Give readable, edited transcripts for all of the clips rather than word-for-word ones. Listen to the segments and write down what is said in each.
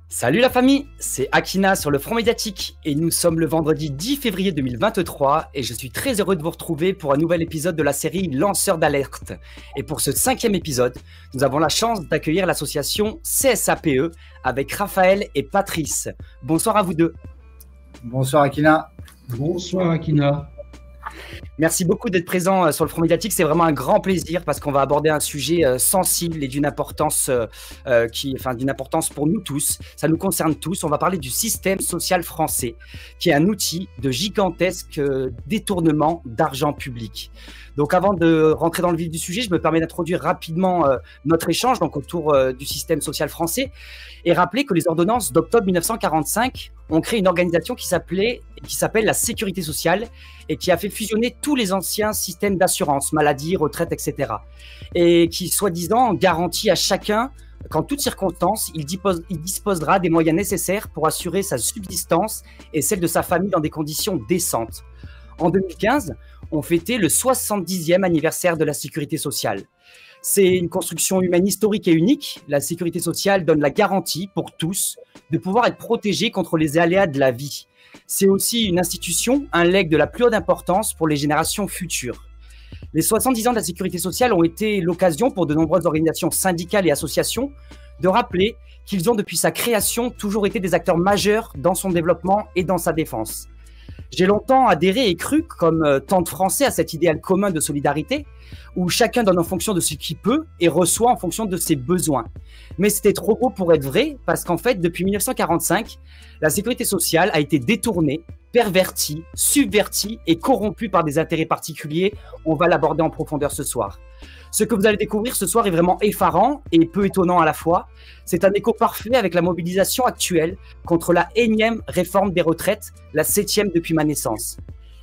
Salut la famille, c'est Akina sur le Front Médiatique et nous sommes le vendredi 10 février 2023 et je suis très heureux de vous retrouver pour un nouvel épisode de la série Lanceurs d'alerte. Et pour ce 5e épisode, nous avons la chance d'accueillir l'association CSAPE avec Raphaël et Patrice. Bonsoir à vous deux. Bonsoir Akina. Bonsoir Akina. Merci beaucoup d'être présent sur le Front Médiatique, c'est vraiment un grand plaisir parce qu'on va aborder un sujet sensible et d'une importance, d'une importance pour nous tous. Ça nous concerne tous. On va parler du système social français, qui est un outil de gigantesque détournement d'argent public. Donc avant de rentrer dans le vif du sujet, je me permets d'introduire rapidement notre échange donc, autour du système social français et rappeler que les ordonnances d'octobre 1945 ont créé une organisation qui s'appelle la Sécurité sociale et qui a fait fusionner tous les anciens systèmes d'assurance, maladie, retraite, etc. Et qui, soi-disant, garantit à chacun qu'en toutes circonstances, il disposera des moyens nécessaires pour assurer sa subsistance et celle de sa famille dans des conditions décentes. En 2015, on fêtait le 70e anniversaire de la Sécurité sociale. C'est une construction humaine historique et unique. La Sécurité sociale donne la garantie pour tous de pouvoir être protégés contre les aléas de la vie. C'est aussi une institution, un legs de la plus haute importance pour les générations futures. Les 70 ans de la Sécurité sociale ont été l'occasion pour de nombreuses organisations syndicales et associations de rappeler qu'ils ont depuis sa création toujours été des acteurs majeurs dans son développement et dans sa défense. J'ai longtemps adhéré et cru, comme tant de Français, à cet idéal commun de solidarité, où chacun donne en fonction de ce qu'il peut et reçoit en fonction de ses besoins. Mais c'était trop beau pour être vrai, parce qu'en fait, depuis 1945, la sécurité sociale a été détournée, pervertie, subvertie et corrompue par des intérêts particuliers. On va l'aborder en profondeur ce soir. Ce que vous allez découvrir ce soir est vraiment effarant et peu étonnant à la fois. C'est un écho parfait avec la mobilisation actuelle contre la énième réforme des retraites, la 7e depuis ma naissance.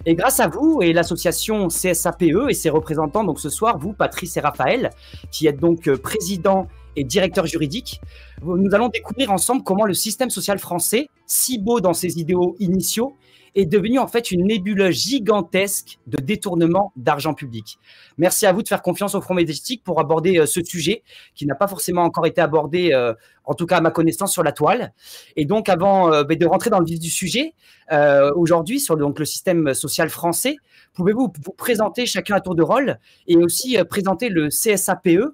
Et grâce à vous et l'association CSAPE et ses représentants, donc ce soir, vous, Patrice et Raphaël, qui êtes donc président et directeur juridique, nous allons découvrir ensemble comment le système social français, si beau dans ses idéaux initiaux, est devenu en fait une nébuleuse gigantesque de détournement d'argent public. Merci à vous de faire confiance au Front Médiatique pour aborder ce sujet qui n'a pas forcément encore été abordé, en tout cas à ma connaissance, sur la toile. Et donc avant de rentrer dans le vif du sujet, aujourd'hui sur donc, le système social français, pouvez-vous vous présenter chacun à tour de rôle et aussi présenter le CSAPE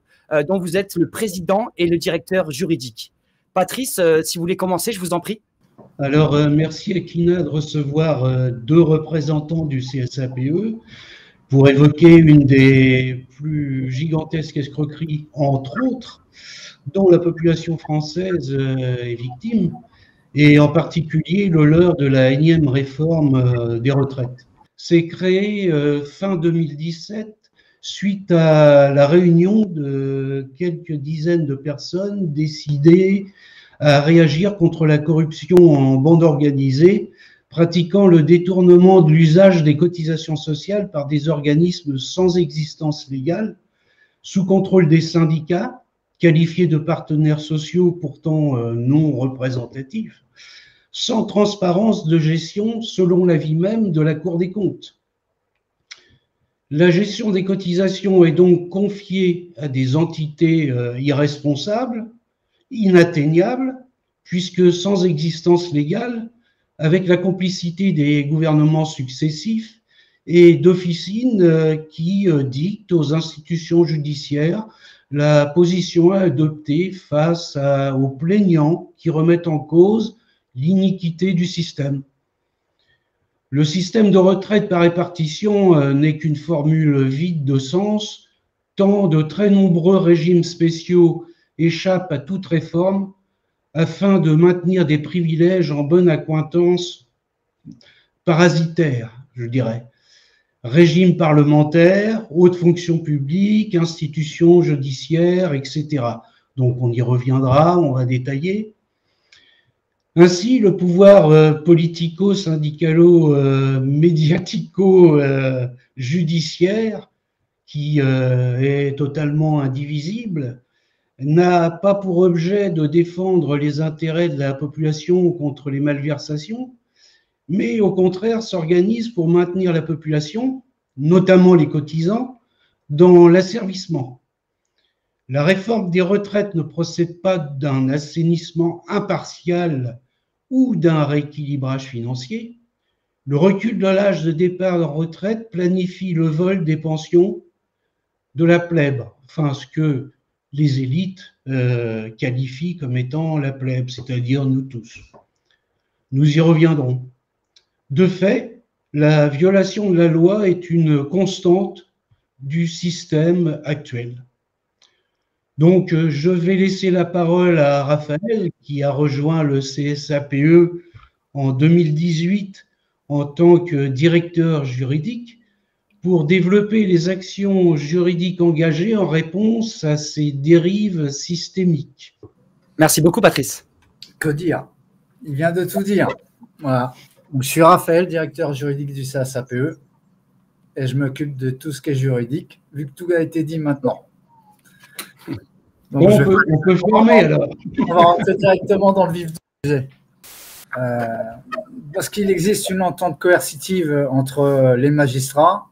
dont vous êtes le président et le directeur juridique. Patrice, si vous voulez commencer, je vous en prie. Alors, merci Akina de recevoir deux représentants du CSAPE pour évoquer une des plus gigantesques escroqueries, entre autres, dont la population française est victime, et en particulier le leurre de la énième réforme des retraites. C'est créé fin 2017 suite à la réunion de quelques dizaines de personnes décidées à réagir contre la corruption en bande organisée, pratiquant le détournement de l'usage des cotisations sociales par des organismes sans existence légale, sous contrôle des syndicats, qualifiés de partenaires sociaux pourtant non représentatifs, sans transparence de gestion selon l'avis même de la Cour des comptes. La gestion des cotisations est donc confiée à des entités irresponsables, inatteignables, puisque sans existence légale, avec la complicité des gouvernements successifs et d'officines qui dictent aux institutions judiciaires la position à adopter face aux plaignants qui remettent en cause l'iniquité du système. Le système de retraite par répartition n'est qu'une formule vide de sens, tant de très nombreux régimes spéciaux échappent à toute réforme afin de maintenir des privilèges en bonne accointance parasitaires, je dirais. Régime parlementaire, haute fonction publique, institutions judiciaires, etc. Donc on y reviendra, on va détailler. Ainsi, le pouvoir politico-syndicalo-médiatico-judiciaire, qui est totalement indivisible, n'a pas pour objet de défendre les intérêts de la population contre les malversations, mais au contraire s'organisent pour maintenir la population, notamment les cotisants, dans l'asservissement. La réforme des retraites ne procède pas d'un assainissement impartial ou d'un rééquilibrage financier. Le recul de l'âge de départ en retraite planifie le vol des pensions de la plèbe, enfin ce que les élites qualifient comme étant la plèbe, c'est-à-dire nous tous. Nous y reviendrons. De fait, la violation de la loi est une constante du système actuel. Donc, je vais laisser la parole à Raphaël, qui a rejoint le CSAPE en 2018 en tant que directeur juridique, pour développer les actions juridiques engagées en réponse à ces dérives systémiques. Merci beaucoup, Patrice. Que dire? Il vient de tout dire. Voilà. Donc, je suis Raphaël, directeur juridique du CSAPE, et je m'occupe de tout ce qui est juridique, vu que tout a été dit maintenant. Donc, bon, on peut former alors. On va rentrer directement dans le vif du sujet. Parce qu'il existe une entente coercitive entre les magistrats,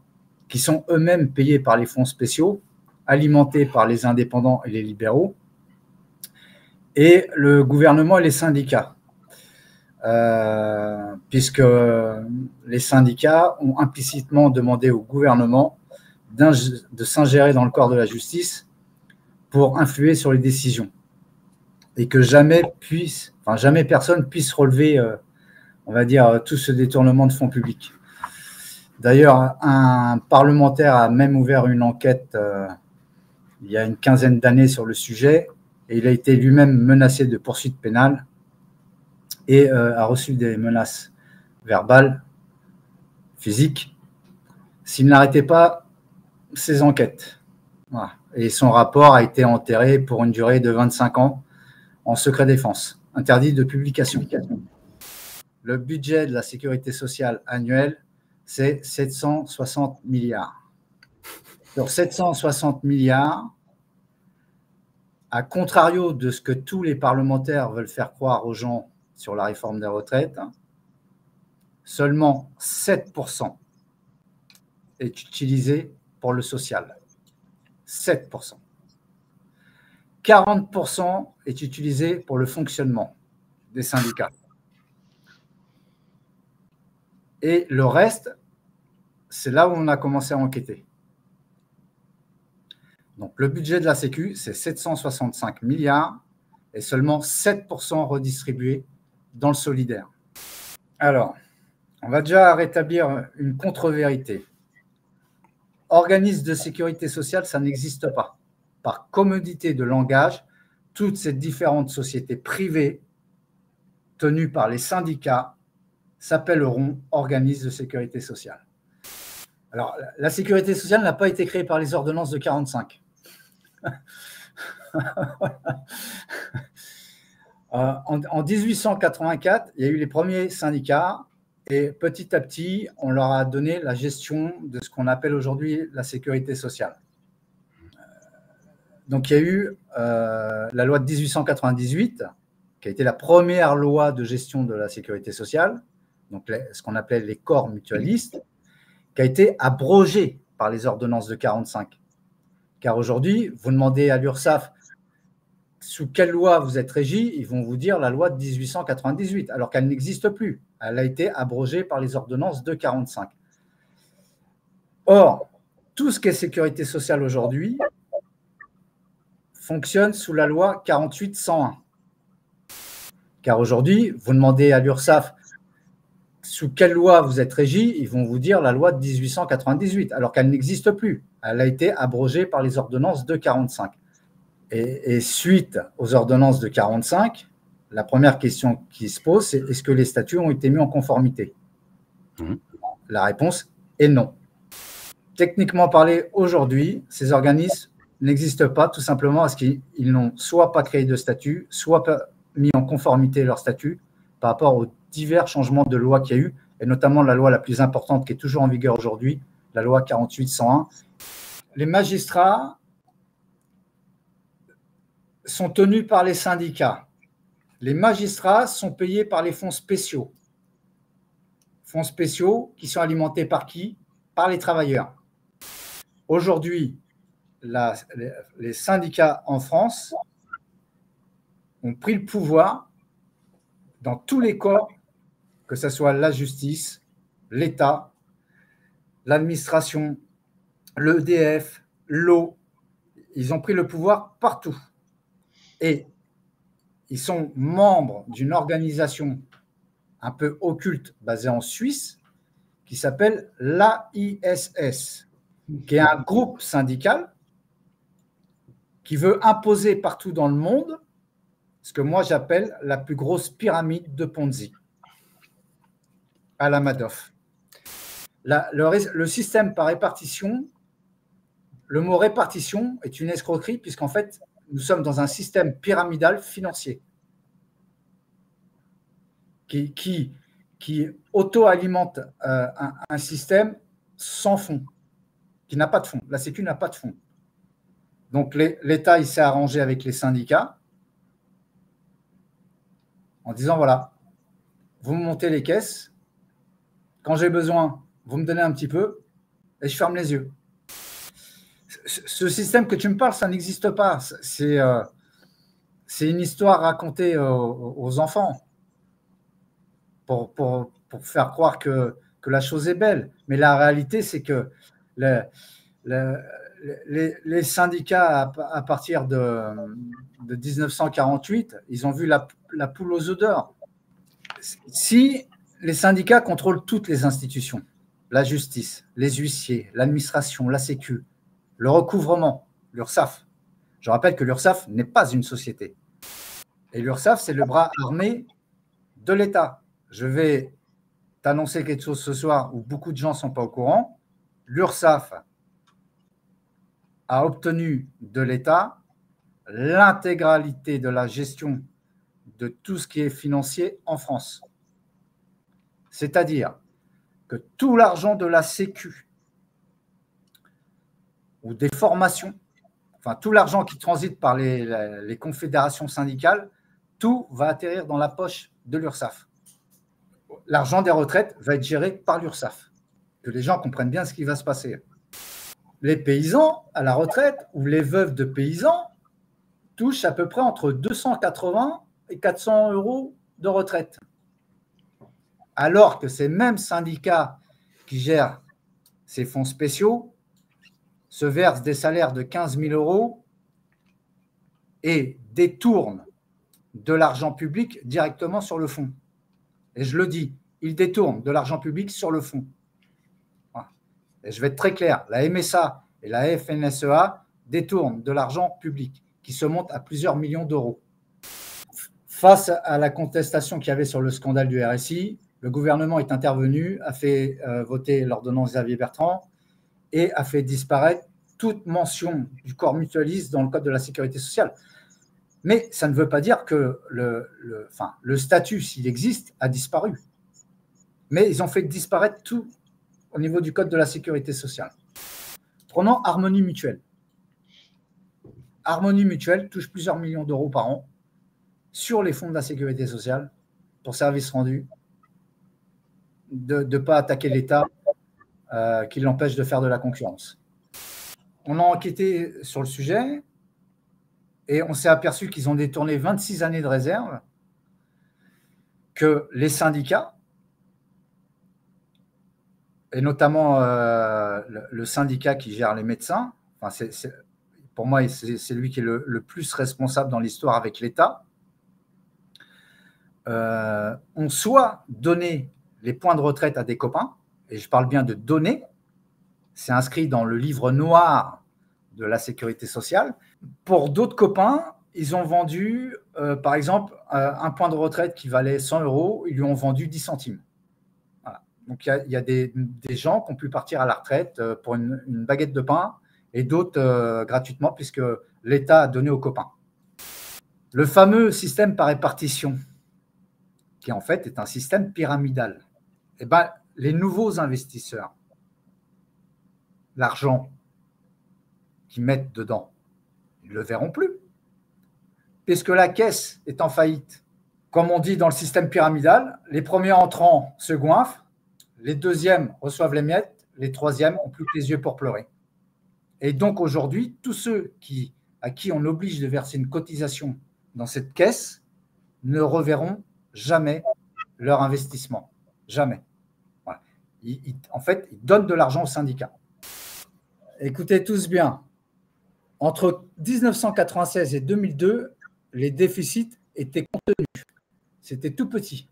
qui sont eux-mêmes payés par les fonds spéciaux, alimentés par les indépendants et les libéraux, et le gouvernement et les syndicats. Puisque les syndicats ont implicitement demandé au gouvernement de s'ingérer dans le corps de la justice pour influer sur les décisions, et que jamais personne puisse relever, on va dire, tout ce détournement de fonds publics. D'ailleurs, un parlementaire a même ouvert une enquête il y a une quinzaine d'années sur le sujet, et il a été lui-même menacé de poursuites pénales et a reçu des menaces verbales, physiques, s'il n'arrêtait pas ses enquêtes. Voilà. Et son rapport a été enterré pour une durée de 25 ans en secret défense, interdit de publication. Le budget de la sécurité sociale annuelle, c'est 760 milliards. Sur 760 milliards, à contrario de ce que tous les parlementaires veulent faire croire aux gens sur la réforme des retraites, seulement 7% est utilisé pour le social. 7%. 40% est utilisé pour le fonctionnement des syndicats. Et le reste, c'est là où on a commencé à enquêter. Donc, le budget de la Sécu, c'est 765 milliards et seulement 7% redistribués dans le solidaire. Alors, on va déjà rétablir une contre-vérité. Organisme de sécurité sociale, ça n'existe pas. Par commodité de langage, toutes ces différentes sociétés privées tenues par les syndicats s'appelleront organismes de sécurité sociale. Alors, la sécurité sociale n'a pas été créée par les ordonnances de 45. En 1884, il y a eu les premiers syndicats et petit à petit, on leur a donné la gestion de ce qu'on appelle aujourd'hui la sécurité sociale. Donc, il y a eu la loi de 1898, qui a été la première loi de gestion de la sécurité sociale, donc ce qu'on appelait les corps mutualistes, qui a été abrogée par les ordonnances de 45. Car aujourd'hui, vous demandez à l'URSSAF sous quelle loi vous êtes régi, ils vont vous dire la loi de 1898, alors qu'elle n'existe plus. Elle a été abrogée par les ordonnances de 45. Or, tout ce qui est sécurité sociale aujourd'hui fonctionne sous la loi 48-101. Car aujourd'hui, vous demandez à l'URSSAF sous quelle loi vous êtes régi, ils vont vous dire la loi de 1898, alors qu'elle n'existe plus. Elle a été abrogée par les ordonnances de 45. Et suite aux ordonnances de 45, la première question qui se pose, c'est est-ce que les statuts ont été mis en conformité? La réponse est non. Techniquement parlé, aujourd'hui, ces organismes n'existent pas tout simplement parce qu'ils n'ont soit pas créé de statut, soit pas mis en conformité leur statut par rapport aux divers changements de loi qu'il y a eu, et notamment la loi la plus importante qui est toujours en vigueur aujourd'hui, la loi 48-101. Les magistrats sont tenus par les syndicats. Les magistrats sont payés par les fonds spéciaux. fonds spéciaux qui sont alimentés par qui? Par les travailleurs. Aujourd'hui, les syndicats en France ont pris le pouvoir dans tous les corps, que ce soit la justice, l'État, l'administration, l'EDF, l'eau. Ils ont pris le pouvoir partout. Et ils sont membres d'une organisation un peu occulte basée en Suisse qui s'appelle l'AISS, qui est un groupe syndical qui veut imposer partout dans le monde ce que moi j'appelle la plus grosse pyramide de Ponzi à la Madoff. Le système par répartition, le mot répartition est une escroquerie puisqu'en fait, nous sommes dans un système pyramidal financier qui auto-alimente un système sans fond, qui n'a pas de fond. La Sécu n'a pas de fond. Donc l'État, il s'est arrangé avec les syndicats en disant, voilà, vous me montez les caisses, quand j'ai besoin, vous me donnez un petit peu, et je ferme les yeux. Ce système que tu me parles, ça n'existe pas. C'est une histoire racontée aux enfants pour faire croire que la chose est belle. Mais la réalité, c'est que les syndicats, à partir de 1948, ils ont vu la poule aux œufs d'or. Si les syndicats contrôlent toutes les institutions, la justice, les huissiers, l'administration, la Sécu, le recouvrement, l'URSSAF. Je rappelle que l'URSSAF n'est pas une société. Et l'URSSAF, c'est le bras armé de l'État. Je vais t'annoncer quelque chose ce soir où beaucoup de gens ne sont pas au courant. L'URSSAF a obtenu de l'État l'intégralité de la gestion de tout ce qui est financier en France. C'est-à-dire que tout l'argent de la Sécu ou des formations, enfin tout l'argent qui transite par les confédérations syndicales, tout va atterrir dans la poche de l'URSSAF. L'argent des retraites va être géré par l'URSSAF. Que les gens comprennent bien ce qui va se passer. Les paysans à la retraite ou les veuves de paysans touchent à peu près entre 280 et 400 euros de retraite. Alors que ces mêmes syndicats qui gèrent ces fonds spéciaux se versent des salaires de 15 000 euros et détournent de l'argent public directement sur le fonds. Et je le dis, ils détournent de l'argent public sur le fonds. Et je vais être très clair, la MSA et la FNSEA détournent de l'argent public qui se monte à plusieurs millions d'euros. Face à la contestation qu'il y avait sur le scandale du RSI, le gouvernement est intervenu, a fait voter l'ordonnance Xavier Bertrand et a fait disparaître toute mention du corps mutualiste dans le code de la sécurité sociale. Mais ça ne veut pas dire que le statut, s'il existe, a disparu. Mais ils ont fait disparaître tout au niveau du code de la sécurité sociale. Prenons Harmonie Mutuelle. Harmonie Mutuelle touche plusieurs millions d'euros par an sur les fonds de la sécurité sociale pour services rendus, de ne pas attaquer l'État qui l'empêche de faire de la concurrence. On a enquêté sur le sujet et on s'est aperçu qu'ils ont détourné 26 années de réserve, que les syndicats, et notamment le syndicat qui gère les médecins, enfin pour moi, c'est lui qui est le plus responsable dans l'histoire avec l'État, ont soit donné les points de retraite à des copains, et je parle bien de donner, c'est inscrit dans le livre noir de la sécurité sociale. Pour d'autres copains, ils ont vendu, par exemple, un point de retraite qui valait 100 euros, ils lui ont vendu 10 centimes. Voilà. Donc, il y a des gens qui ont pu partir à la retraite pour une baguette de pain et d'autres gratuitement puisque l'État a donné aux copains. Le fameux système par répartition, qui en fait est un système pyramidal, eh ben, les nouveaux investisseurs, l'argent qu'ils mettent dedans, ils ne le verront plus, puisque la caisse est en faillite. Comme on dit dans le système pyramidal, les premiers entrants se goinfrent, les deuxièmes reçoivent les miettes, les troisièmes ont plus que les yeux pour pleurer. Et donc aujourd'hui, tous ceux à qui on oblige de verser une cotisation dans cette caisse ne reverront jamais leur investissement. Jamais. Voilà. En fait, ils donnent de l'argent aux syndicats. Écoutez tous bien, entre 1996 et 2002, les déficits étaient contenus. C'était tout petit,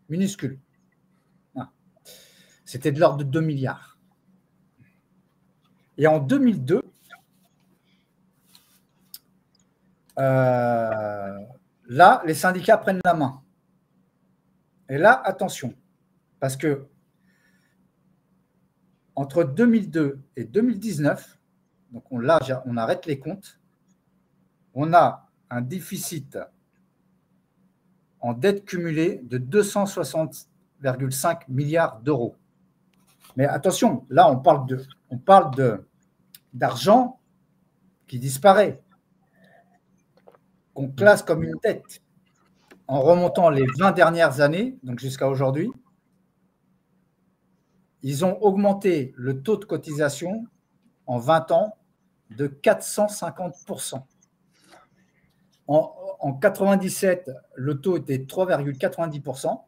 minuscule. C'était de l'ordre de 2 milliards. Et en 2002, là, les syndicats prennent la main. Et là, attention, parce que entre 2002 et 2019, donc là, on arrête les comptes, on a un déficit en dette cumulée de 260,5 milliards d'euros. Mais attention, là, on parle d'argent qui disparaît, qu'on classe comme une dette. En remontant les 20 dernières années, donc jusqu'à aujourd'hui, ils ont augmenté le taux de cotisation en 20 ans de 450%. En 97, le taux était 3,90%.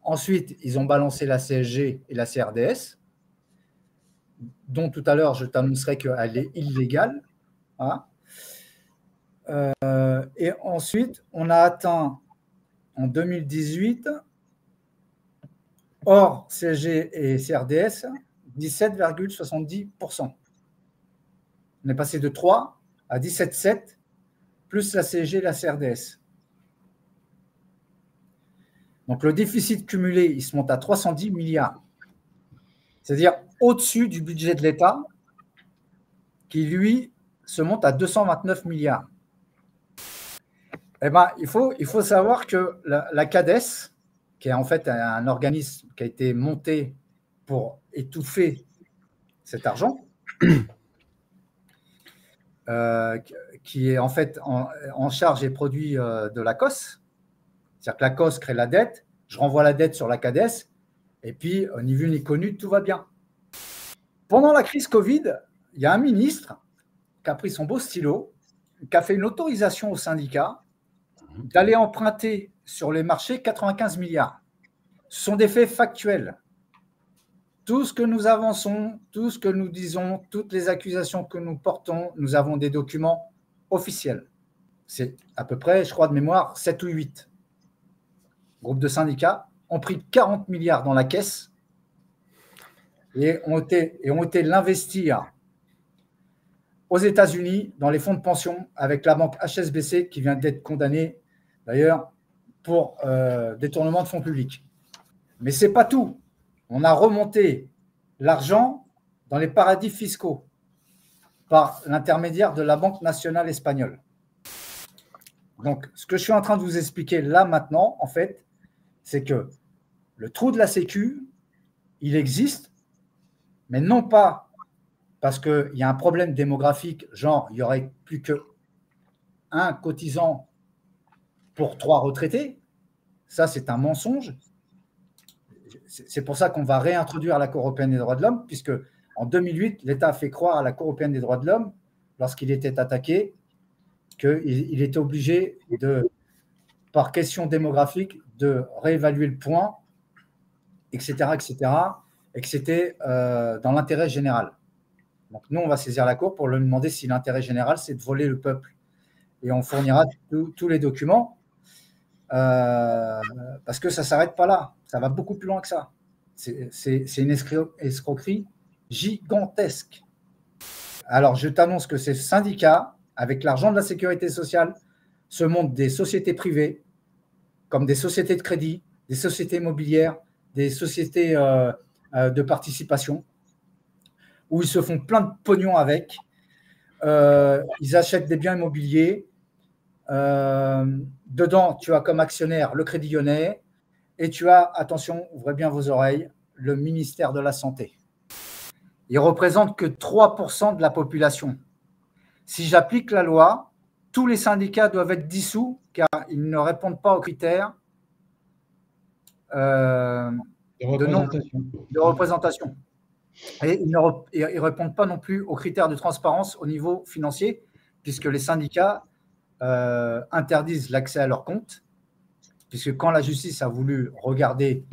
Ensuite, ils ont balancé la CSG et la CRDS, dont tout à l'heure, je t'annoncerai qu'elle est illégale. Hein. Et ensuite, on a atteint en 2018, hors CSG et CRDS, 17,70%. On est passé de 3 à 17,7, plus la CSG et la CRDS. Donc, le déficit cumulé, il se monte à 310 milliards. C'est-à-dire au-dessus du budget de l'État, qui, lui, se monte à 229 milliards. Eh ben, il faut savoir que la CADES, qui est en fait un organisme qui a été monté pour étouffer cet argent, qui est en fait en charge et produit de l'ACOS. C'est-à-dire que l'ACOS crée la dette, je renvoie la dette sur la CADES, et puis, ni vu ni connu, tout va bien. Pendant la crise Covid, il y a un ministre qui a pris son beau stylo, qui a fait une autorisation aux syndicats d'aller emprunter sur les marchés 95 milliards. Ce sont des faits factuels. Tout ce que nous avançons, tout ce que nous disons, toutes les accusations que nous portons, nous avons des documents officiels. C'est à peu près, je crois de mémoire, 7 ou 8 groupes de syndicats ont pris 40 milliards dans la caisse et ont été l'investir aux États-Unis dans les fonds de pension avec la banque HSBC qui vient d'être condamnée d'ailleurs pour détournement de fonds publics. Mais ce n'est pas tout. On a remonté l'argent dans les paradis fiscaux par l'intermédiaire de la Banque nationale espagnole. Donc, ce que je suis en train de vous expliquer là maintenant, en fait, c'est que le trou de la Sécu, il existe, mais non pas parce qu'il y a un problème démographique, genre il n'y aurait plus qu'un cotisant pour 3 retraités. Ça, c'est un mensonge. C'est pour ça qu'on va réintroduire la Cour européenne des droits de l'homme, puisque en 2008, l'État a fait croire à la Cour européenne des droits de l'homme, lorsqu'il était attaqué, qu'il était obligé, par question démographique, de réévaluer le point, etc., et que c'était dans l'intérêt général. Donc nous, on va saisir la Cour pour lui demander si l'intérêt général, c'est de voler le peuple. Et on fournira tous les documents, parce que ça ne s'arrête pas là. Ça va beaucoup plus loin que ça. C'est une escroquerie gigantesque. Alors, je t'annonce que ces syndicats, avec l'argent de la sécurité sociale, se montent des sociétés privées, comme des sociétés de crédit, des sociétés immobilières, des sociétés de participation, où ils se font plein de pognon avec. Ils achètent des biens immobiliers. Dedans, tu as comme actionnaire le Crédit Lyonnais et tu as, attention, ouvrez bien vos oreilles, le ministère de la Santé. Il ne représente que 3% de la population. Si j'applique la loi, tous les syndicats doivent être dissous car ils ne répondent pas aux critères de représentation. Et ils ne répondent pas non plus aux critères de transparence au niveau financier, puisque les syndicats interdisent l'accès à leurs comptes, puisque quand la justice a voulu regarder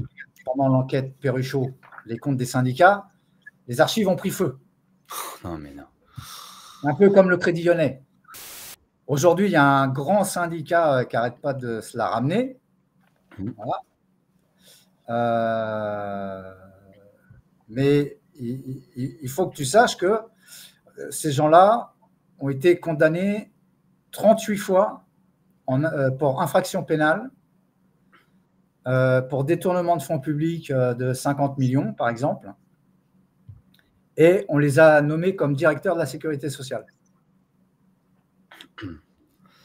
pendant l'enquête Perruchot les comptes des syndicats, les archives ont pris feu. Non, mais non. Un peu comme le Crédit Lyonnais. Aujourd'hui, il y a un grand syndicat qui n'arrête pas de se la ramener. Voilà. Mais il faut que tu saches que ces gens-là ont été condamnés 38 fois pour infraction pénale, pour détournement de fonds publics de 50 millions, par exemple. Et on les a nommés comme directeurs de la sécurité sociale.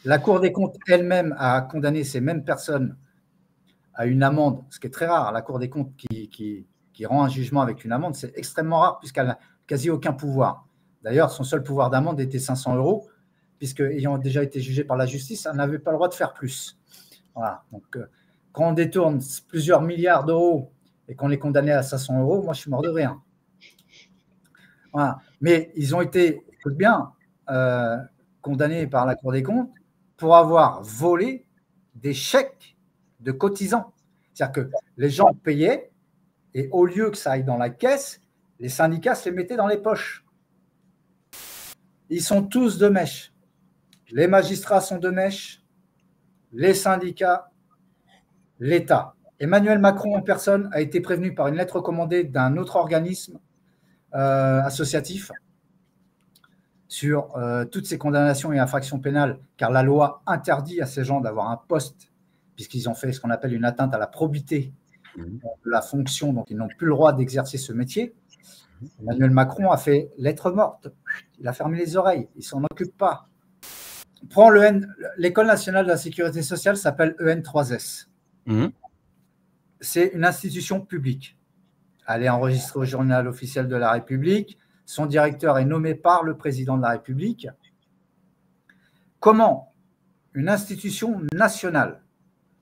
La Cour des comptes elle-même a condamné ces mêmes personnes à une amende, ce qui est très rare. La Cour des comptes qui rend un jugement avec une amende, c'est extrêmement rare puisqu'elle n'a quasi aucun pouvoir. D'ailleurs, son seul pouvoir d'amende était 500 €, puisque, ayant déjà été jugée par la justice, elle n'avait pas le droit de faire plus. Voilà. Donc, quand on détourne plusieurs milliards d'euros et qu'on est condamné à 500 €, moi, je suis mort de rire. Voilà. Mais ils ont été, écoute bien, condamnés par la Cour des comptes pour avoir volé des chèques de cotisants. C'est-à-dire que les gens payaient et au lieu que ça aille dans la caisse, les syndicats se les mettaient dans les poches. Ils sont tous de mèche. Les magistrats sont de mèche, les syndicats, l'État. Emmanuel Macron en personne a été prévenu par une lettre recommandée d'un autre organisme associatif sur toutes ces condamnations et infractions pénales, car la loi interdit à ces gens d'avoir un poste, puisqu'ils ont fait ce qu'on appelle une atteinte à la probité de la fonction, donc ils n'ont plus le droit d'exercer ce métier. Emmanuel Macron a fait lettre morte. Il a fermé les oreilles. Il ne s'en occupe pas. L'École nationale de la sécurité sociale s'appelle EN3S. C'est une institution publique. Elle est enregistrée au journal officiel de la République. Son directeur est nommé par le président de la République. Comment une institution nationale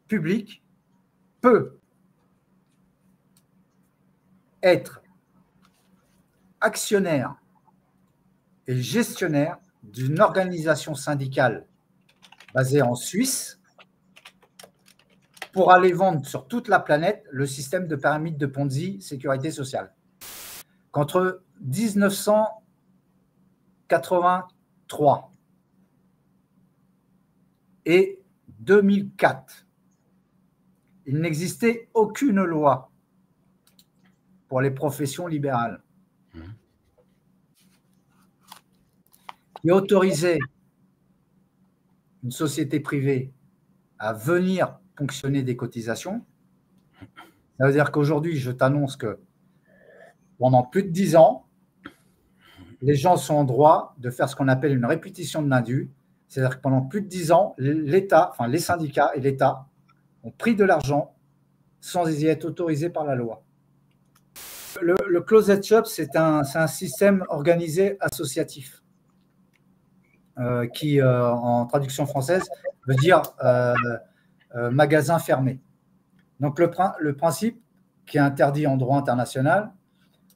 publique peut être actionnaire et gestionnaire d'une organisation syndicale basée en Suisse pour aller vendre sur toute la planète le système de pyramide de Ponzi sécurité sociale. Qu'entre 1983 et 2004, il n'existait aucune loi pour les professions libérales qui autorisait une société privée à venir ponctionner des cotisations. Ça veut dire qu'aujourd'hui, je t'annonce que pendant plus de 10 ans, les gens sont en droit de faire ce qu'on appelle une répétition de l'indu. C'est-à-dire que pendant plus de 10 ans, l'État, enfin les syndicats et l'État ont pris de l'argent sans y être autorisés par la loi. Le closed shop, c'est un système organisé associatif qui, en traduction française, veut dire magasin fermé. Donc, le principe qui est interdit en droit international,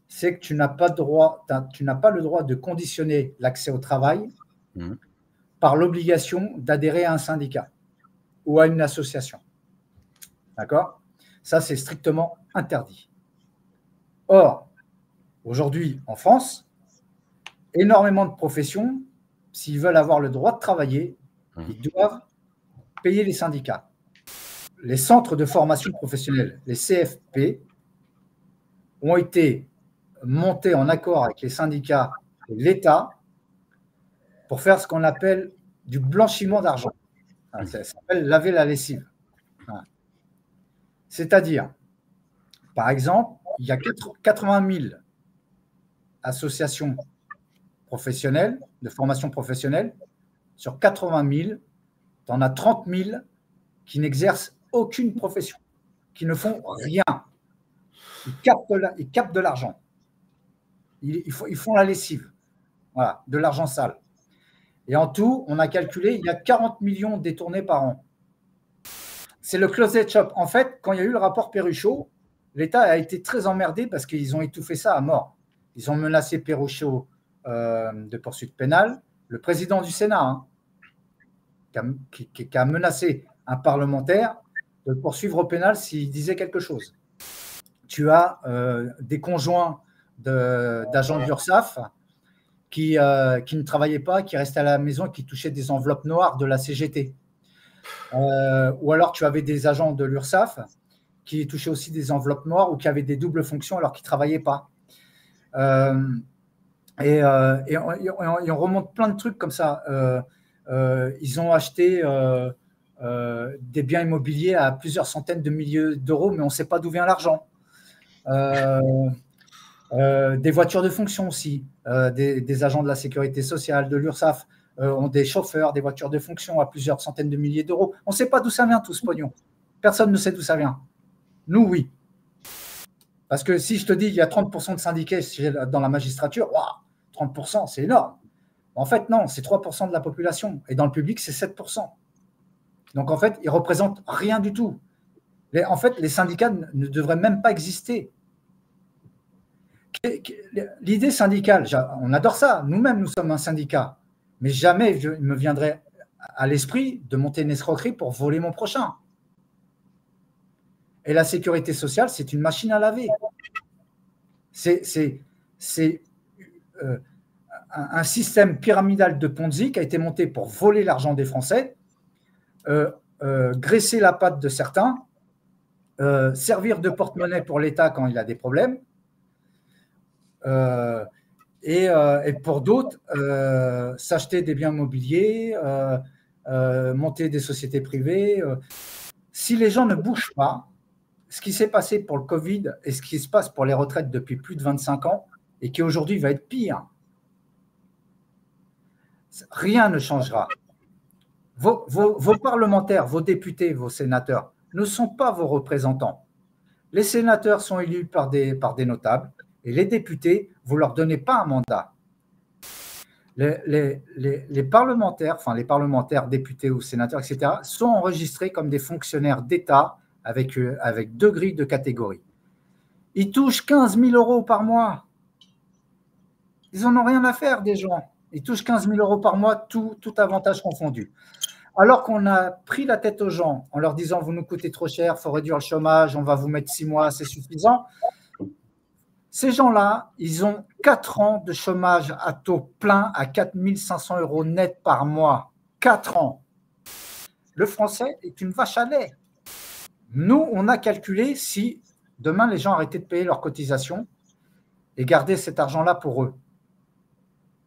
c'est que tu n'as pas le droit de conditionner l'accès au travail par l'obligation d'adhérer à un syndicat ou à une association. D'accord ? Ça, c'est strictement interdit. Or, aujourd'hui, en France, énormément de professions, s'ils veulent avoir le droit de travailler, ils doivent payer les syndicats. Les centres de formation professionnelle, les CFP, ont été montés en accord avec les syndicats et l'État pour faire ce qu'on appelle du blanchiment d'argent. Ça s'appelle laver la lessive. C'est-à-dire, par exemple, il y a 80 000 associations professionnelles, de formation professionnelle. Sur 80 000, tu en as 30 000 qui n'exercent aucune profession, qui ne font rien. Ils captent de l'argent. Ils font la lessive. Voilà, de l'argent sale. Et en tout, on a calculé, il y a 40 millions détournés par an. c'est le closet shop. En fait, quand il y a eu le rapport Perruchot, l'État a été très emmerdé parce qu'ils ont étouffé ça à mort. Ils ont menacé Perruchot de poursuite pénale. Le président du Sénat, hein, qui a menacé un parlementaire de le poursuivre au pénal s'il disait quelque chose. Tu as des conjoints d'agents de l'URSSAF qui ne travaillaient pas, qui restaient à la maison et qui touchaient des enveloppes noires de la CGT. Ou alors tu avais des agents de l'URSSAF qui touchaient aussi des enveloppes noires ou qui avaient des doubles fonctions alors qu'ils ne travaillaient pas. Et on remonte plein de trucs comme ça. Ils ont acheté des biens immobiliers à plusieurs centaines de milliers d'euros, mais on ne sait pas d'où vient l'argent. Des voitures de fonction aussi, des agents de la sécurité sociale, de l'URSSAF ont des chauffeurs, des voitures de fonction à plusieurs centaines de milliers d'euros. On ne sait pas d'où ça vient tout ce pognon. Personne ne sait d'où ça vient. Nous, oui. Parce que si je te dis qu'il y a 30% de syndiqués dans la magistrature, wow, 30%, c'est énorme. En fait, non, c'est 3% de la population. Et dans le public, c'est 7%. Donc, en fait, ils ne représentent rien du tout. En fait, les syndicats ne devraient même pas exister. L'idée syndicale, on adore ça. Nous-mêmes, nous sommes un syndicat. Mais jamais il me viendrait à l'esprit de monter une escroquerie pour voler mon prochain. Et la sécurité sociale, c'est une machine à laver. C'est un système pyramidal de Ponzi qui a été monté pour voler l'argent des Français, graisser la patte de certains, servir de porte-monnaie pour l'État quand il a des problèmes, et pour d'autres, s'acheter des biens immobiliers, monter des sociétés privées. Si les gens ne bougent pas, ce qui s'est passé pour le Covid et ce qui se passe pour les retraites depuis plus de 25 ans, et qui aujourd'hui va être pire, rien ne changera. Vos parlementaires, vos députés, vos sénateurs ne sont pas vos représentants. Les sénateurs sont élus par des notables et les députés, vous ne leur donnez pas un mandat. Les parlementaires, enfin les parlementaires, députés ou sénateurs, etc., sont enregistrés comme des fonctionnaires d'État avec 2 grilles de catégorie. Ils touchent 15 000 euros par mois. Ils n'en ont rien à faire des gens. Ils touchent 15 000 euros par mois, tout avantage confondu. Alors qu'on a pris la tête aux gens en leur disant « vous nous coûtez trop cher, il faut réduire le chômage, on va vous mettre 6 mois, c'est suffisant ». Ces gens-là, ils ont 4 ans de chômage à taux plein à 4 500 euros net par mois. 4 ans. Le français est une vache à lait. Nous, on a calculé si demain les gens arrêtaient de payer leurs cotisations et gardaient cet argent-là pour eux.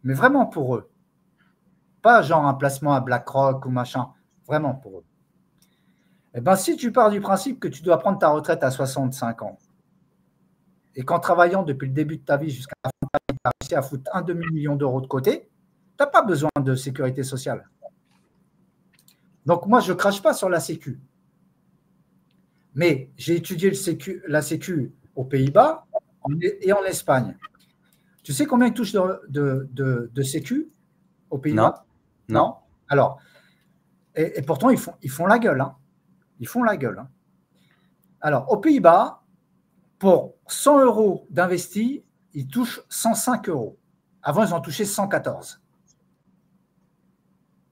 Mais vraiment pour eux. Pas genre un placement à BlackRock ou machin. Vraiment pour eux. Eh bien, si tu pars du principe que tu dois prendre ta retraite à 65 ans et qu'en travaillant depuis le début de ta vie jusqu'à la fin de ta vie, tu as réussi à foutre 1 demi-million d'euros de côté, tu n'as pas besoin de sécurité sociale. Donc, moi, je ne crache pas sur la Sécu. Mais j'ai étudié la Sécu aux Pays-Bas et en Espagne. Tu sais combien ils touchent de Sécu aux Pays-Bas? Non. Alors, et pourtant, ils font la gueule. Hein. Ils font la gueule. Hein. Alors, aux Pays-Bas, pour 100 euros d'investis, ils touchent 105 euros. Avant, ils ont touché 114.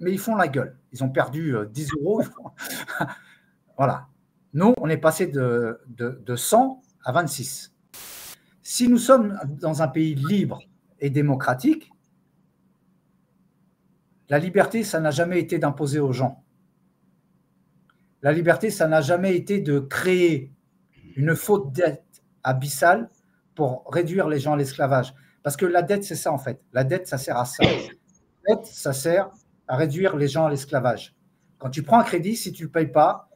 Mais ils font la gueule. Ils ont perdu 10 euros. Voilà. Nous, on est passé de 100 à 26. Si nous sommes dans un pays libre et démocratique, la liberté, ça n'a jamais été d'imposer aux gens. La liberté, ça n'a jamais été de créer une faute dette abyssale pour réduire les gens à l'esclavage. Parce que la dette, c'est ça en fait. La dette, ça sert à ça. La dette, ça sert à réduire les gens à l'esclavage. Quand tu prends un crédit, si tu ne le payes pas,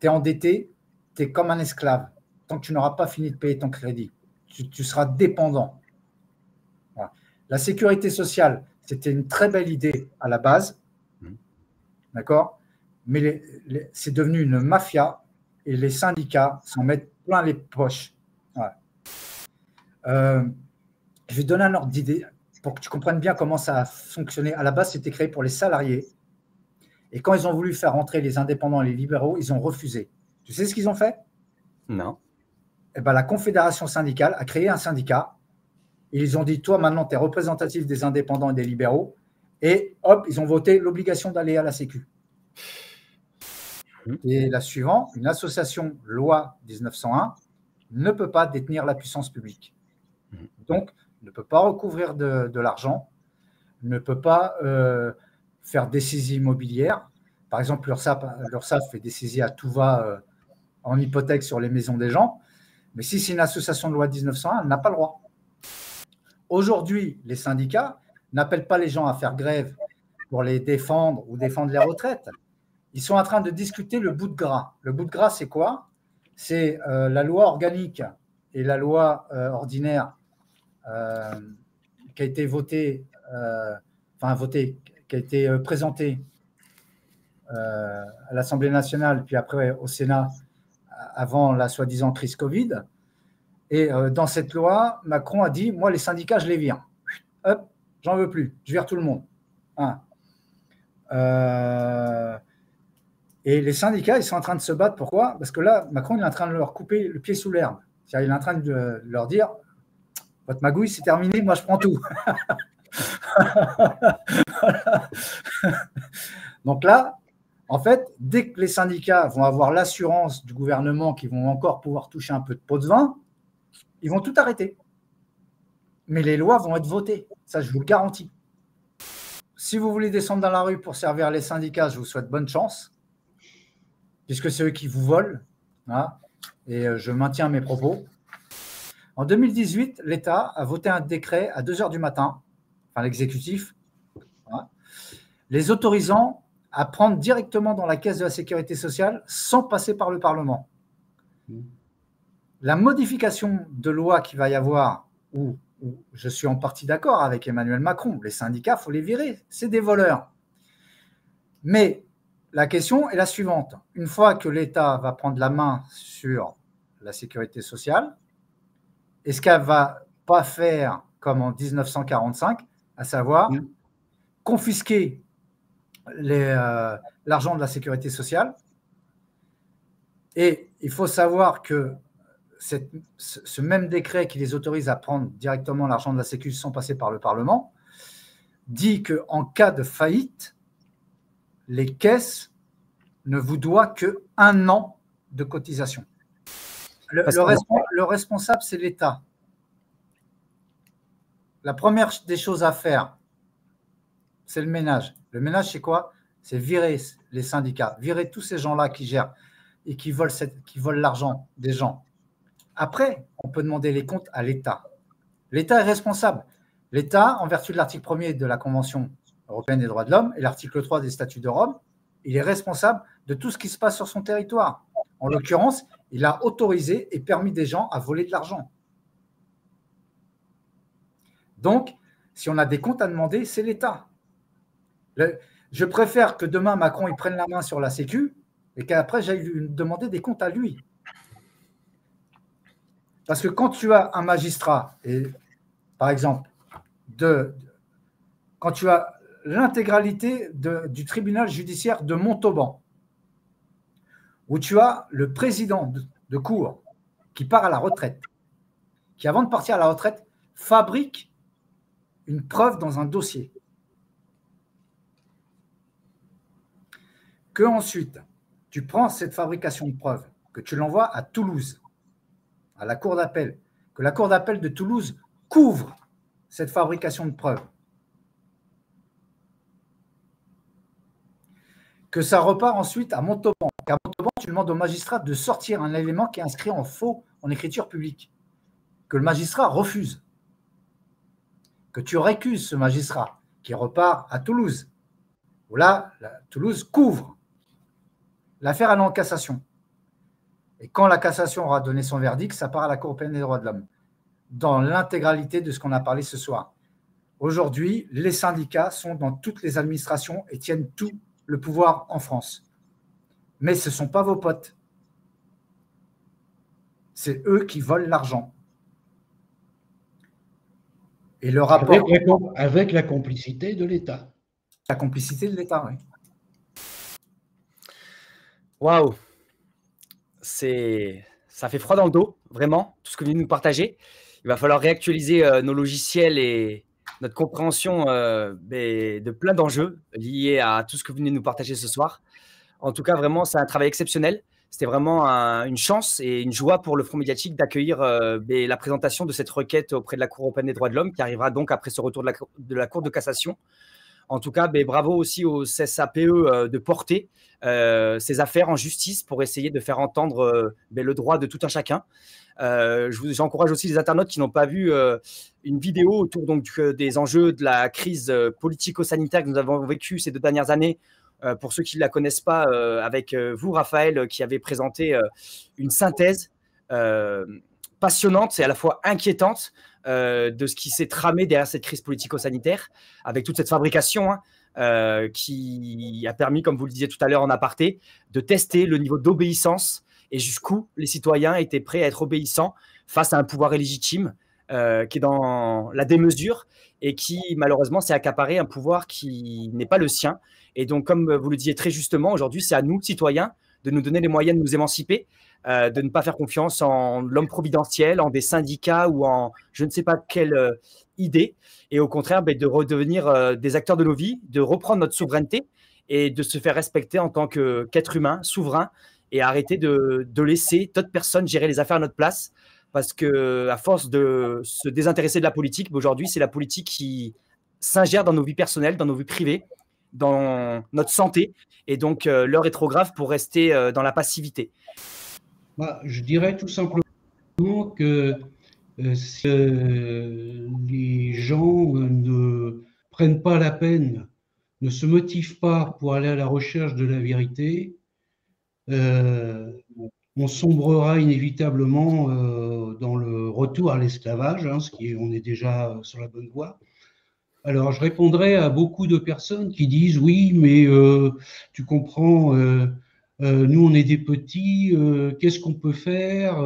tu es endetté, tu es comme un esclave. Tant que tu n'auras pas fini de payer ton crédit, tu seras dépendant. Voilà. La sécurité sociale, c'était une très belle idée à la base, d'accord, mais c'est devenu une mafia et les syndicats s'en mettent plein les poches. Voilà. Je vais donner un ordre d'idée pour que tu comprennes bien comment ça a fonctionné. À la base, c'était créé pour les salariés Et quand ils ont voulu faire rentrer les indépendants et les libéraux, ils ont refusé. Tu sais ce qu'ils ont fait? Non. Eh ben, la Confédération syndicale a créé un syndicat. Ils ont dit, toi, maintenant, tu es représentatif des indépendants et des libéraux. Et hop, ils ont voté l'obligation d'aller à la Sécu. Et la suivante, une association loi 1901 ne peut pas détenir la puissance publique. Donc, ne peut pas recouvrir de l'argent, ne peut pas faire des saisies immobilières. Par exemple, l'URSSAF fait des saisies à tout va en hypothèque sur les maisons des gens. Mais si c'est une association de loi 1901, elle n'a pas le droit. Aujourd'hui, les syndicats n'appellent pas les gens à faire grève pour les défendre ou défendre les retraites. Ils sont en train de discuter le bout de gras. Le bout de gras, c'est quoi? C'est la loi organique et la loi ordinaire qui a été votée, qui a été présentée à l'Assemblée nationale, puis après au Sénat, avant la soi-disant crise Covid. Et dans cette loi, Macron a dit, moi, les syndicats, je les vire. Hop, j'en veux plus, je vire tout le monde. Hein. Et les syndicats, ils sont en train de se battre. Pourquoi? Parce que là, Macron, il est en train de leur couper le pied sous l'herbe. Il est en train de leur dire, votre magouille, c'est terminé, moi, je prends tout. Donc là, en fait, dès que les syndicats vont avoir l'assurance du gouvernement qu'ils vont encore pouvoir toucher un peu de pot de vin, ils vont tout arrêter. Mais les lois vont être votées. Ça, je vous le garantis. Si vous voulez descendre dans la rue pour servir les syndicats, je vous souhaite bonne chance, puisque c'est eux qui vous volent. Hein, et je maintiens mes propos. En 2018, l'État a voté un décret à 2 heures du matin, enfin l'exécutif, hein, les autorisant à prendre directement dans la caisse de la sécurité sociale sans passer par le Parlement. La modification de loi qu'il va y avoir, où je suis en partie d'accord avec Emmanuel Macron, les syndicats, il faut les virer, c'est des voleurs. Mais la question est la suivante. Une fois que l'État va prendre la main sur la sécurité sociale, est-ce qu'elle ne va pas faire comme en 1945, à savoir confisquer l'argent de la sécurité sociale? Et il faut savoir que ce même décret qui les autorise à prendre directement l'argent de la Sécu sans passer par le Parlement dit qu'en cas de faillite, les caisses ne vous doivent qu'1 an de cotisation. Le responsable, c'est l'État. La première des choses à faire, c'est le ménage. Le ménage, c'est quoi? C'est virer les syndicats, virer tous ces gens-là qui gèrent et qui volent l'argent des gens. Après, on peut demander les comptes à l'État. L'État est responsable. L'État, en vertu de l'article 1er de la Convention européenne des droits de l'homme et l'article 3 des statuts de Rome, il est responsable de tout ce qui se passe sur son territoire. En l'occurrence, il a autorisé et permis des gens à voler de l'argent. Donc, si on a des comptes à demander, c'est l'État. Je préfère que demain, Macron il prenne la main sur la Sécu et qu'après, j'aille lui demander des comptes à lui. Parce que quand tu as un magistrat, et, par exemple, quand tu as l'intégralité du tribunal judiciaire de Montauban, où tu as le président de cour qui part à la retraite, qui, avant de partir à la retraite, fabrique une preuve dans un dossier. Que ensuite, tu prends cette fabrication de preuve, que tu l'envoies à Toulouse, à la cour d'appel, que la cour d'appel de Toulouse couvre cette fabrication de preuves, que ça repart ensuite à Montauban. À Montauban, tu demandes au magistrat de sortir un élément qui est inscrit en faux en écriture publique, que le magistrat refuse, que tu récuses ce magistrat, qui repart à Toulouse, où là, Toulouse couvre. L'affaire allait en cassation. Et quand la cassation aura donné son verdict, ça part à la Cour européenne des droits de l'homme, dans l'intégralité de ce qu'on a parlé ce soir. Aujourd'hui, les syndicats sont dans toutes les administrations et tiennent tout le pouvoir en France. Mais ce ne sont pas vos potes. C'est eux qui volent l'argent. Et le rapport… Avec la complicité de l'État. La complicité de l'État, oui. Waouh, ça fait froid dans le dos, vraiment, tout ce que vous venez de nous partager. Il va falloir réactualiser nos logiciels et notre compréhension de plein d'enjeux liés à tout ce que vous venez de nous partager ce soir. En tout cas, vraiment, c'est un travail exceptionnel. C'était vraiment une chance et une joie pour le Front médiatique d'accueillir la présentation de cette requête auprès de la Cour européenne des droits de l'homme qui arrivera donc après ce retour de la Cour de cassation. En tout cas, bravo aussi au CSAPE de porter ces affaires en justice pour essayer de faire entendre le droit de tout un chacun. J'encourage aussi les internautes qui n'ont pas vu une vidéo autour des enjeux de la crise politico-sanitaire que nous avons vécue ces 2 dernières années. Pour ceux qui ne la connaissent pas, avec vous, Raphaël, qui avez présenté une synthèse passionnante et à la fois inquiétante de ce qui s'est tramé derrière cette crise politico-sanitaire, avec toute cette fabrication qui a permis, comme vous le disiez tout à l'heure en aparté, de tester le niveau d'obéissance et jusqu'où les citoyens étaient prêts à être obéissants face à un pouvoir illégitime qui est dans la démesure et qui, malheureusement, s'est accaparé un pouvoir qui n'est pas le sien. Et donc, comme vous le disiez très justement, aujourd'hui, c'est à nous, citoyens, de nous donner les moyens de nous émanciper, de ne pas faire confiance en l'homme providentiel, en des syndicats ou en je ne sais pas quelle idée, et au contraire, de redevenir des acteurs de nos vies, de reprendre notre souveraineté et de se faire respecter en tant qu'être humain, souverain, et arrêter de laisser d'autres personnes gérer les affaires à notre place, parce qu'à force de se désintéresser de la politique, aujourd'hui, c'est la politique qui s'ingère dans nos vies personnelles, dans nos vies privées, dans notre santé, et donc l'heure est trop grave pour rester dans la passivité. Je dirais tout simplement que si les gens ne prennent pas la peine, ne se motivent pas pour aller à la recherche de la vérité, on sombrera inévitablement dans le retour à l'esclavage, on est déjà sur la bonne voie. Alors, je répondrai à beaucoup de personnes qui disent « Oui, mais tu comprends, nous, on est des petits, qu'est-ce qu'on peut faire?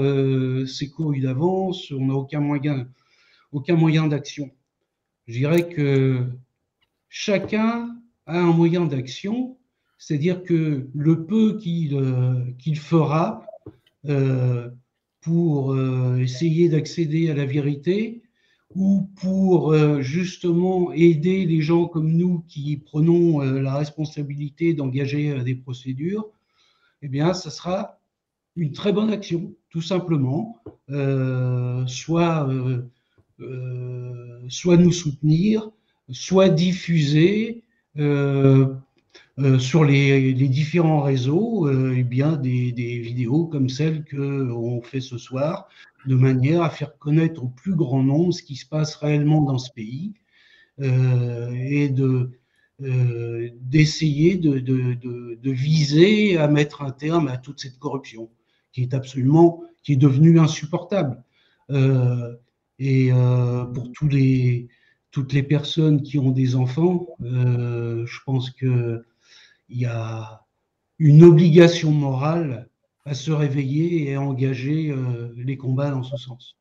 C'est couru d'avance, on n'a aucun moyen d'action. » Je dirais que chacun a un moyen d'action, c'est-à-dire que le peu qu'il fera pour essayer d'accéder à la vérité, ou pour justement aider les gens comme nous qui prenons la responsabilité d'engager des procédures, eh bien, ça sera une très bonne action, tout simplement. Soit nous soutenir, soit diffuser sur les différents réseaux des vidéos comme celles qu'on fait ce soir, de manière à faire connaître au plus grand nombre ce qui se passe réellement dans ce pays et d'essayer de viser à mettre un terme à toute cette corruption qui est devenue insupportable. Pour toutes les personnes qui ont des enfants, je pense qu'il y a une obligation morale à se réveiller et à engager les combats dans ce sens.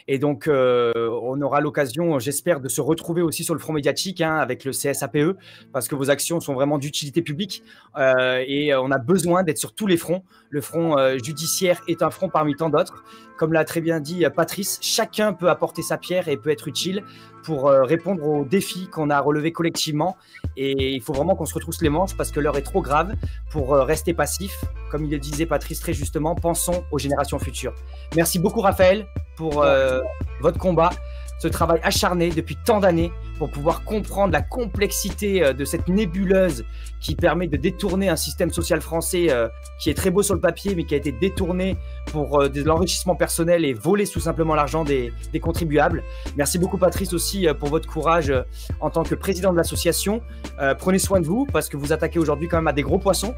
Et donc, on aura l'occasion, j'espère, de se retrouver aussi sur le front médiatique avec le CSAPE, parce que vos actions sont vraiment d'utilité publique et on a besoin d'être sur tous les fronts. Le front judiciaire est un front parmi tant d'autres. Comme l'a très bien dit Patrice, chacun peut apporter sa pierre et peut être utile pour répondre aux défis qu'on a relevés collectivement. Et il faut vraiment qu'on se retrousse les manches parce que l'heure est trop grave pour rester passif. Comme il le disait Patrice très justement, pensons aux générations futures. Merci beaucoup Raphaël pour votre combat, ce travail acharné depuis tant d'années pour pouvoir comprendre la complexité de cette nébuleuse qui permet de détourner un système social français qui est très beau sur le papier mais qui a été détourné pour de l'enrichissement personnel et voler tout simplement l'argent des contribuables. Merci beaucoup Patrice aussi pour votre courage en tant que président de l'association. Prenez soin de vous parce que vous attaquez aujourd'hui quand même à des gros poissons.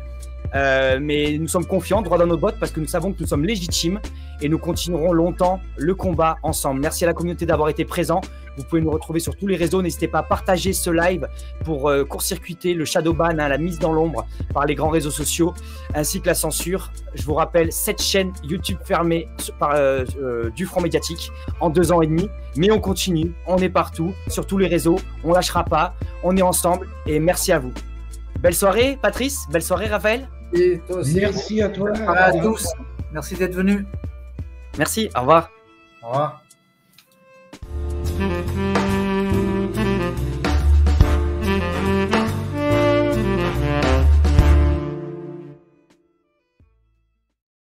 Mais nous sommes confiants, droit dans nos bottes, parce que nous savons que nous sommes légitimes et nous continuerons longtemps le combat ensemble. Merci à la communauté d'avoir été présent. Vous pouvez nous retrouver sur tous les réseaux. N'hésitez pas à partager ce live pour court-circuiter le shadow ban, la mise dans l'ombre par les grands réseaux sociaux, ainsi que la censure. Je vous rappelle, cette chaîne YouTube fermée du Front médiatique en 2 ans et demi. Mais on continue, on est partout, sur tous les réseaux. On lâchera pas, on est ensemble et merci à vous. Belle soirée Patrice, belle soirée Raphaël. Et toi aussi. Merci à toi. À tous. Merci d'être venus. Merci, au revoir. Au revoir.